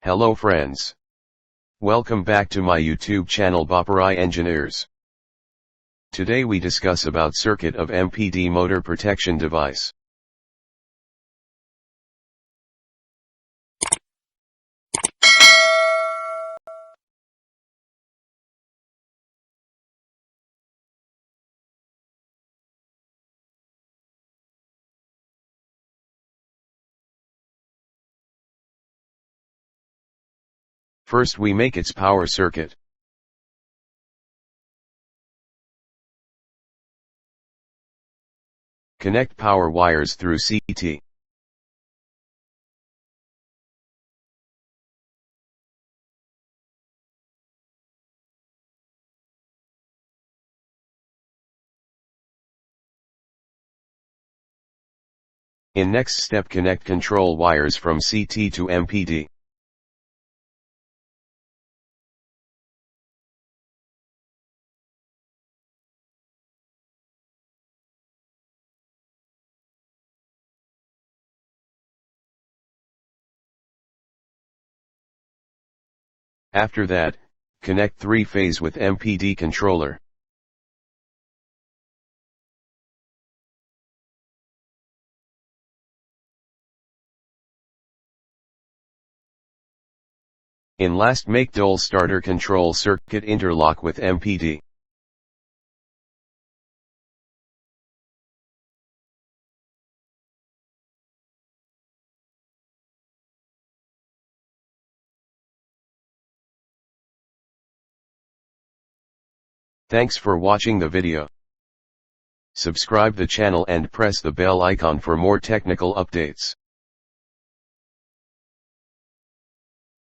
Hello friends. Welcome back to my YouTube channel Baparai Engineers. Today we discuss about circuit of MPD motor protection device. First we make its power circuit. Connect power wires through CT. In next step connect control wires from CT to MPD. After that, connect 3-phase with MPD controller. In last make dual starter control circuit interlock with MPD. Thanks for watching the video. Subscribe the channel and press the bell icon for more technical updates.